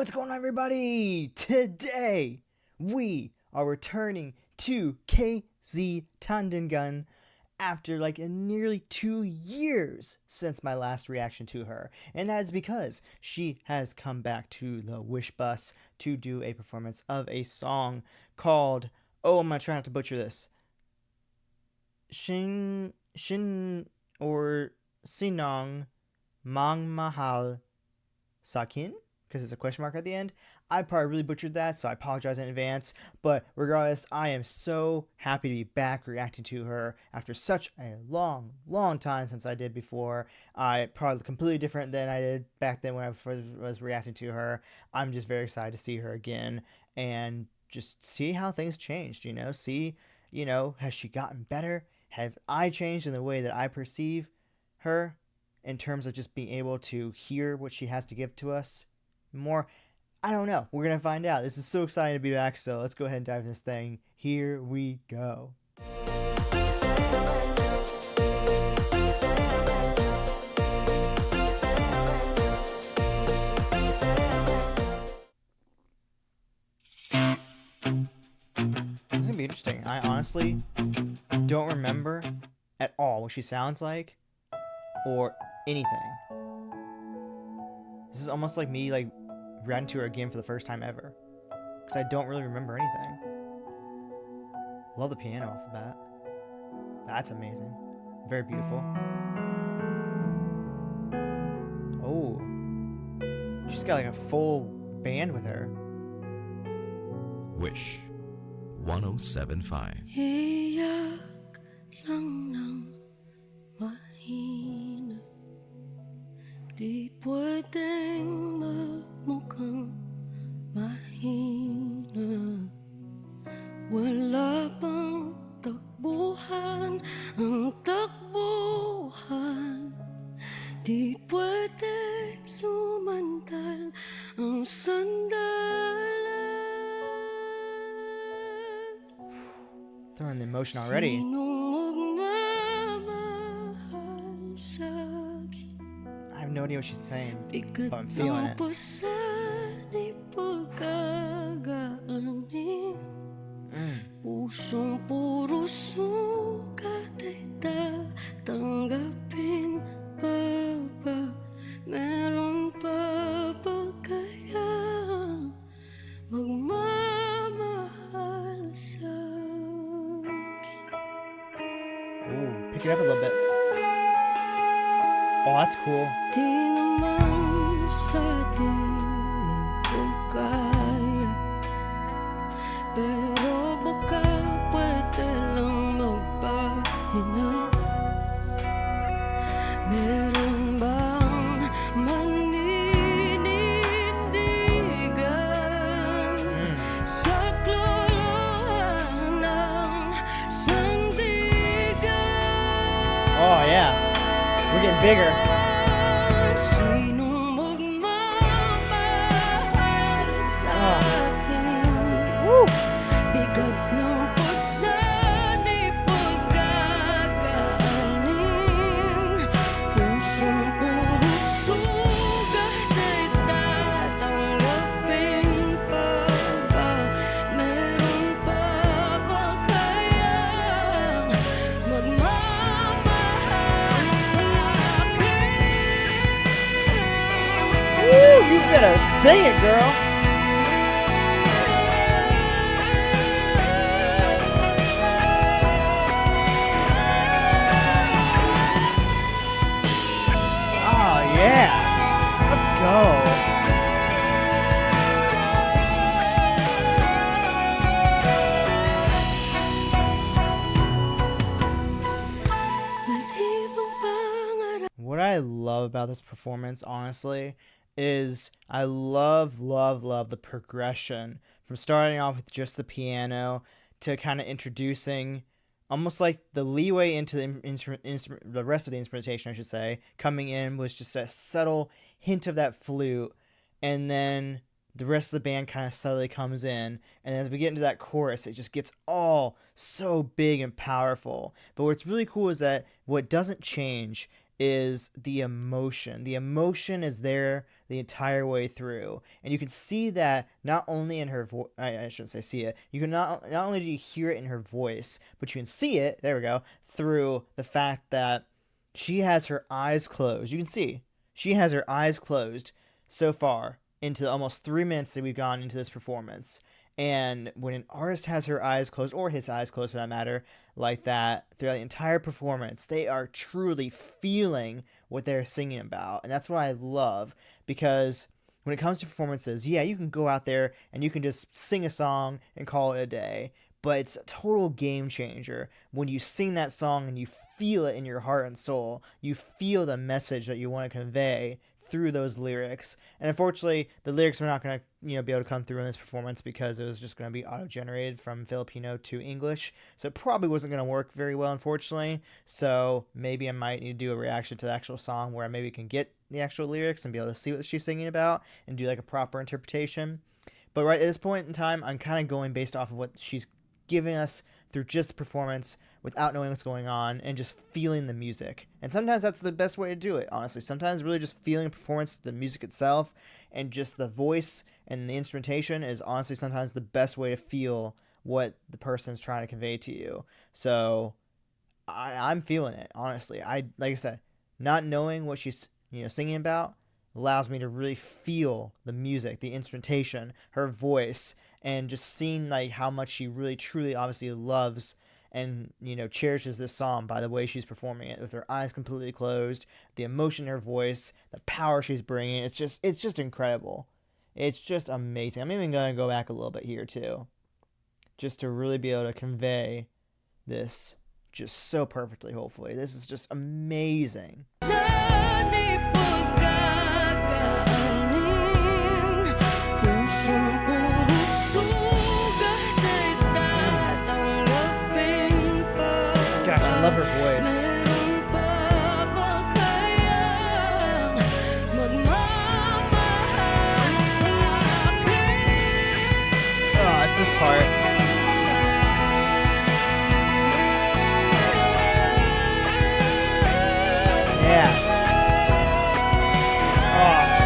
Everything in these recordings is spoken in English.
What's going on, everybody? Today, we are returning to KZ Tandingan after nearly 2 years since my last reaction to her. And that is because she has come back to the Wish Bus to do a performance of a song called, I'm going to try not to butcher this, Shin or Sinong Magmamahal Sakin? Because it's a question mark at the end. I probably really butchered that, so I apologize in advance. But regardless, I am so happy to be back reacting to her after such a long time since I did before. I probably completely different than I did back then when I first was reacting to her. I'm just very excited to see her again and just see how things changed, see, has she gotten better? Have I changed in the way that I perceive her in terms of just being able to hear what she has to give to us? More, I don't know. We're gonna find out. This is so exciting to be back. So let's go ahead and dive into this thing. Here we go. This is gonna be interesting. I honestly don't remember at all what she sounds like or anything. This is almost like me reading to her again for the first time ever, because I don't really remember anything. Love the piano off the bat. That's amazing. Very beautiful. Oh, she's got a full band with her. Wish 1075. Iyak lang ng mahina, di pwedeng magmukhang mahina. Wala bang takbuhan ang takbuhan, di pwedeng sumantal ang sandalan. Throwing the emotion already. Sinong magmamahal sa'kin, I have no idea what she's saying, bigat but I'm feeling ng it. pasan'y pagkagaanin. Pusong puro sugat ay tatanggapin pa ba? Meron pa ba kayang magmamahal sa'kin? Ooh, pick it up a little bit. Oh, that's cool. Di naman sa di ko kaya, pero baka pwede lang magpahinga. Meron bang maninindigan sa klolohan ng sandigan? Oh yeah, we're getting bigger. Sinong magmamahal sa'kin? Woo! Bigat ng pasan'y pagkagaanin. Pusong puro sugat ay tatanggapin pa ba? Meron pa ba kayang magmamahal sa'kin? Woo! You better sing it, girl. Oh yeah, let's go. Malibang pangarap. What I love about this performance, honestly, is I love the progression from starting off with just the piano to kind of introducing almost like the leeway into the rest of the instrumentation, I should say. Coming in was just a subtle hint of that flute, and then the rest of the band kind of subtly comes in, and as we get into that chorus, it just gets all so big and powerful. But what's really cool is that what doesn't change is the emotion. The emotion is there the entire way through, and you can see that not only in her voice. I shouldn't say see it. You can not only do you hear it in her voice, but you can see it. There we go. Through the fact that she has her eyes closed. You can see she has her eyes closed so far into almost 3 minutes that we've gone into this performance. And when an artist has her eyes closed, or his eyes closed for that matter, like that throughout the entire performance, they are truly feeling what they're singing about. And that's what I love, because when it comes to performances, yeah, you can go out there and you can just sing a song and call it a day. But it's a total game changer when you sing that song and you feel it in your heart and soul. You feel the message that you want to convey through those lyrics. And unfortunately, the lyrics were not going to be able to come through in this performance because it was just going to be auto-generated from Filipino to English. So it probably wasn't going to work very well, unfortunately. So maybe I might need to do a reaction to the actual song where I maybe can get the actual lyrics and be able to see what she's singing about and do like a proper interpretation. But right at this point in time, I'm kind of going based off of what she's giving us through just the performance without knowing what's going on and just feeling the music. And sometimes that's the best way to do it, honestly. Sometimes really just feeling a performance, the music itself, and just the voice and the instrumentation is honestly sometimes the best way to feel what the person's trying to convey to you. So I'm feeling it, honestly. Like I said, not knowing what she's singing about allows me to really feel the music, the instrumentation, her voice, and just seeing like how much she really truly obviously loves and cherishes this song by the way she's performing it with her eyes completely closed, the emotion in her voice, the power she's bringing. It's just incredible. It's just amazing. I'm even going to go back a little bit here too, just to really be able to convey this just so perfectly. Hopefully this is just amazing. Gosh, I love her voice. Oh, it's this part. Yes. Oh.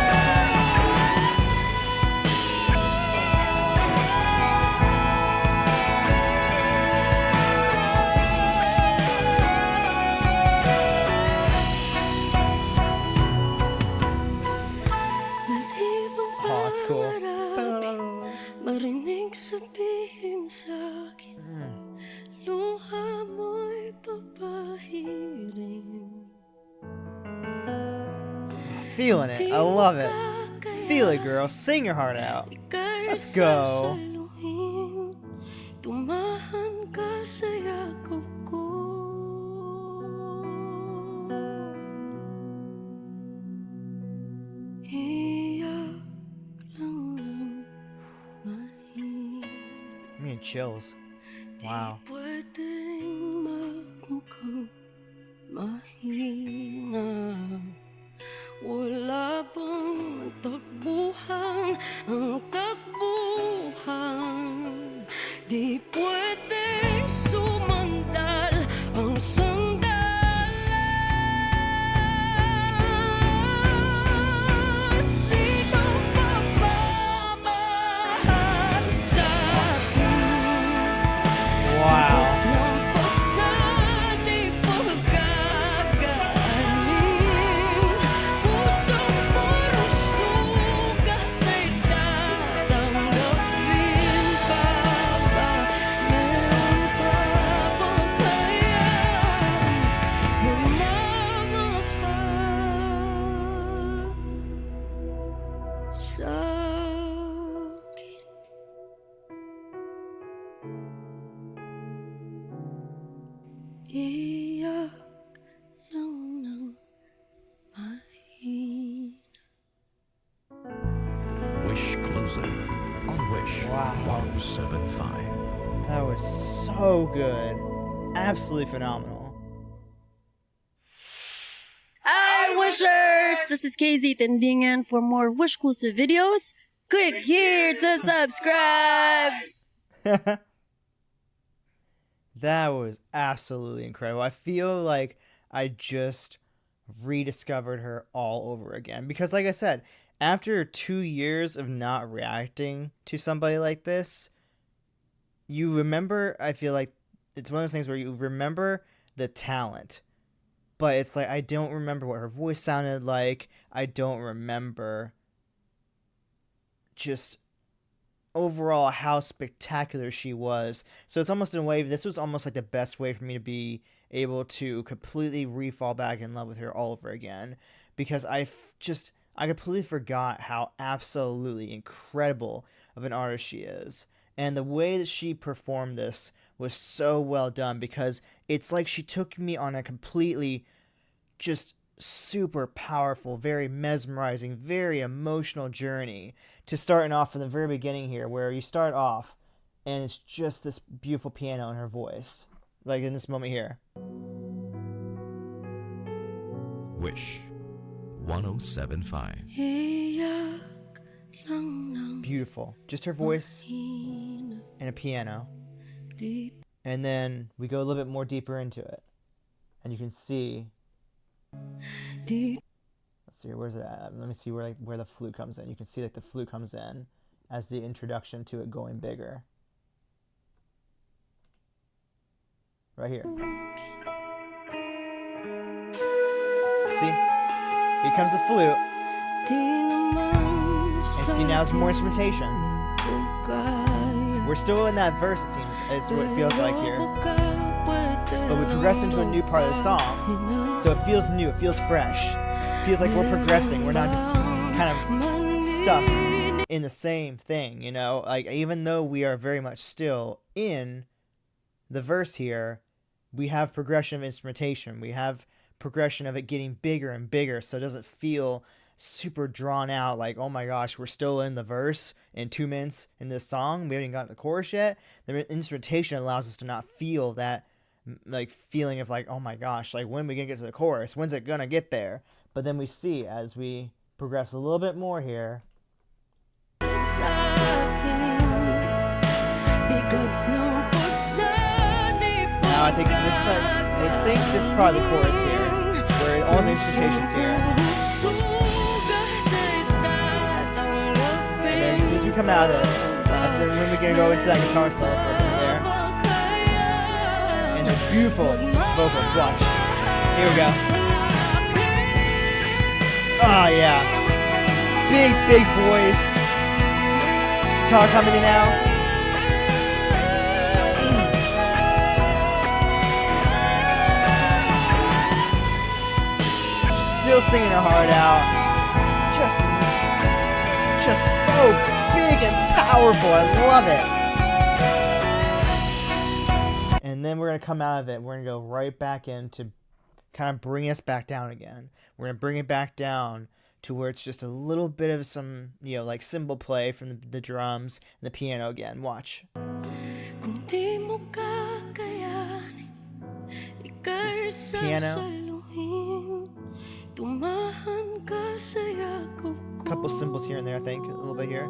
Oh, it's cool. Marinig sabihin sa'kin, luha mo'y papahirin. Feeling it. I love it. Feel it, girl. Sing your heart out. Let's go. Tumahan ka sa yakap ko. Iyak lang ng mahina. I'm getting chills. Wow. Di pwedeng magmukhang mahina. Wala bang takbuhan ang takbuhan. Di pwedeng sumandal ang sandalan. Sinong magmamahal sa'kin? Wow. Iyak lang ng mahina. Wish Closive on Wish Wow. 1075. That was so good. Absolutely phenomenal. Hi, Wishers! This is KZ Tandingan. For more Wish-clusive videos, click here to subscribe! That was absolutely incredible. I feel like I just rediscovered her all over again. Because like I said, after 2 years of not reacting to somebody like this, you remember, I feel like it's one of those things where you remember the talent, but it's like I don't remember what her voice sounded like. I don't remember just overall how spectacular she was. So it's almost in a way, this was almost like the best way for me to be able to completely re-fall back in love with her all over again, because I completely forgot how absolutely incredible of an artist she is. And the way that she performed this was so well done, because it's like she took me on a completely just super powerful, very mesmerizing, very emotional journey to starting off from the very beginning here, where you start off and it's just this beautiful piano in her voice, like in this moment here. Wish 1075. Iyak lang ng Beautiful. Just her voice hina. and a piano. Di And then we go a little bit more deeper into it. And you can see, di let's see, where's it at? Let me see where the flute comes in. You can see like the flute comes in as the introduction to it going bigger. Right here. See? Here comes the flute. di naman And see, now it's more instrumentation. kaya. We're still in that verse, it seems. It's what it feels like here. But But we progress into a new part of the song. So it feels new, it feels fresh. It feels like we're progressing. We're not just kind of stuck in the same thing, you know? Like, even though we are very much still in the verse here, we have progression of instrumentation. We have progression of it getting bigger and bigger, so it doesn't feel super drawn out, like, oh my gosh, we're still in the verse in 2 minutes in this song, we haven't even gotten to the chorus yet. The instrumentation allows us to not feel that like feeling of like, oh my gosh, like when are we gonna get to the chorus, when's it gonna get there? But then we see as we progress a little bit more here, now I think this is probably the chorus here, where all the instrumentation's here. And then as soon as we come out of this, that's when we're gonna go into that guitar solo for a minute there. And this beautiful vocals, watch. Here we go. Oh yeah. Big voice. Guitar coming in now. Still singing her heart out. Just so big and powerful. I love it. And then we're going to come out of it. We're going to go right back in to kind of bring us back down again. We're going to bring it back down to where it's just a little bit of some, you know, like cymbal play from the drums and the piano again. Watch. Piano. A couple cymbals here and there, I think. A little bit here.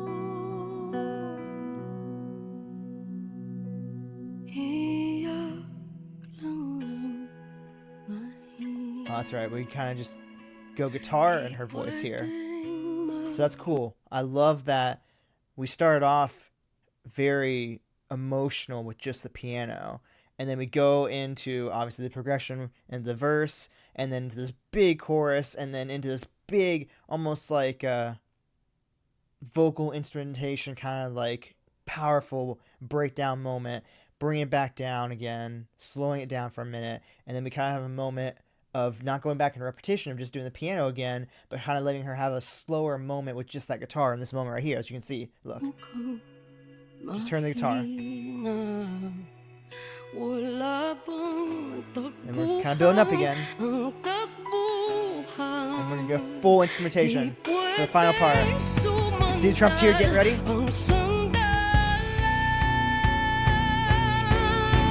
Oh, that's right. We kind of just go guitar and her voice here. So that's cool. I love that we started off very emotional with just the piano. And then we go into, obviously, the progression and the verse, and then to this big chorus, and then into this big, almost like vocal instrumentation, kind of like powerful breakdown moment. Bring it back down again, slowing it down for a minute, and then we kind of have a moment of not going back in repetition of just doing the piano again, but kind of letting her have a slower moment with just that guitar in this moment right here, as you can see. Look. Just turn the guitar. And we're kind of building up again. And we're going to go full instrumentation for the final part. You see the trumpeter getting ready?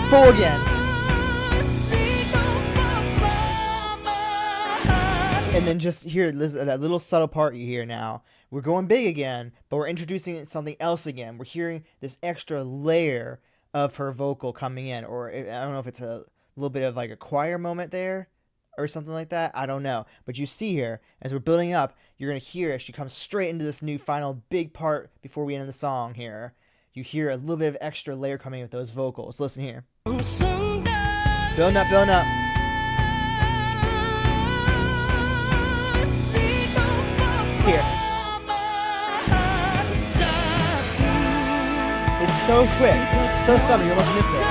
Full again. And then just here, that little subtle part you hear now. We're going big again, but we're introducing something else again. We're hearing this extra layer of her vocal coming in, or I don't know if it's a little bit of like a choir moment there. or something like that. I don't know. But you see here, as we're building up, you're going to hear as she comes straight into this new final big part before we end the song here. You hear a little bit of extra layer coming with those vocals. Listen here. Building up, building up. Here. It's so quick, so sudden, you almost miss it.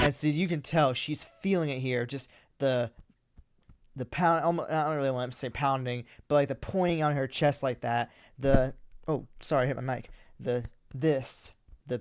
And see, you can tell she's feeling it here. Just the pound. Almost, I don't really want to say pounding, but like the pointing on her chest like that. Oh, sorry, I hit my mic. The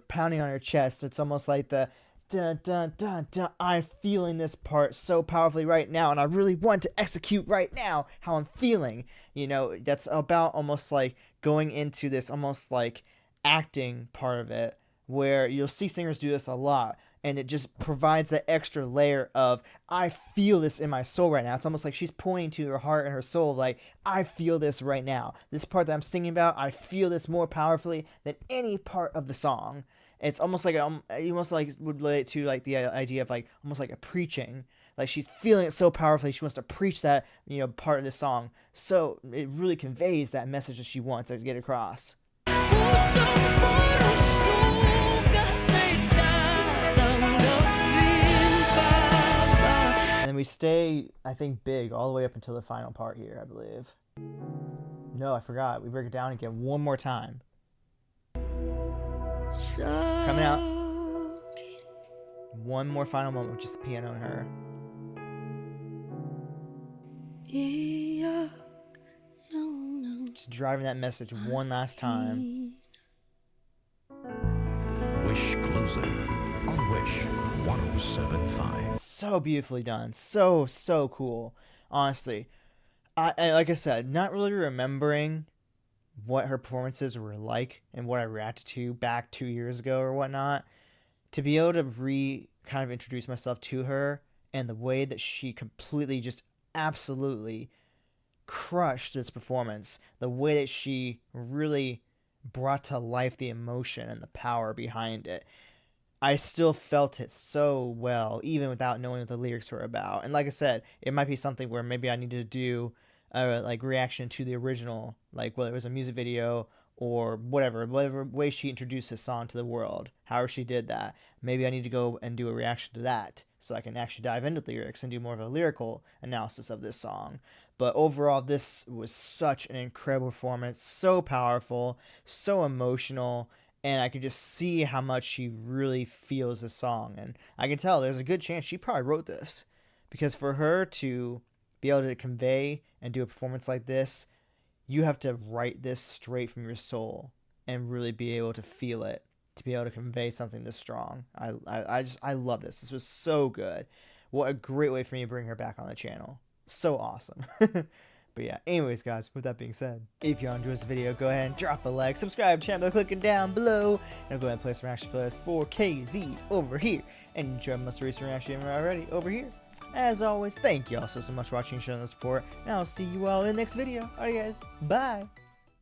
pounding on her chest. It's almost like the dun dun dun dun. I'm feeling this part so powerfully right now, and I really want to execute right now how I'm feeling. You know, that's about almost like going into this almost like acting part of it, where you'll see singers do this a lot. And it just provides that extra layer of, I feel this in my soul right now. It's almost like she's pointing to her heart and her soul, like, I feel this right now. This part that I'm singing about, I feel this more powerfully than any part of the song. It's almost like, you almost like would relate to like the idea of like, almost like a preaching. Like she's feeling it so powerfully, she wants to preach that, you know, part of the song. So it really conveys that message that she wants to get across. And we stay, I think, big all the way up until the final part here, I believe. No, I forgot. We break it down again one more time. Coming out. One more final moment with just the piano and her. Just driving that message one last time. Wish Closive on Wish 107.5. So beautifully done. So cool. Honestly. Like I said, not really remembering what her performances were like and what I reacted to back 2 years ago or whatnot. To be able to kind of introduce myself to her and the way that she completely just absolutely crushed this performance. The way that she really brought to life the emotion and the power behind it. I still felt it so well, even without knowing what the lyrics were about. And like I said, it might be something where maybe I needed to do a like reaction to the original, like whether it was a music video or whatever way she introduced this song to the world, however she did that. Maybe I need to go and do a reaction to that so I can actually dive into the lyrics and do more of a lyrical analysis of this song. But overall, this was such an incredible performance, so powerful, so emotional, and I could just see how much she really feels this song. And I can tell there's a good chance she probably wrote this, because for her to be able to convey and do a performance like this, you have to write this straight from your soul and really be able to feel it to be able to convey something this strong. I love this. This was so good. What a great way for me to bring her back on the channel. So awesome. But yeah, anyways guys, with that being said, if you enjoyed this video, go ahead and drop a like, subscribe to the channel by clicking down below, and go ahead and play some reaction playlist for KZ over here, and enjoy my recent reaction already over here. As always, thank you all so much for watching and showing the support, and I'll see you all in the next video. Alright guys, bye!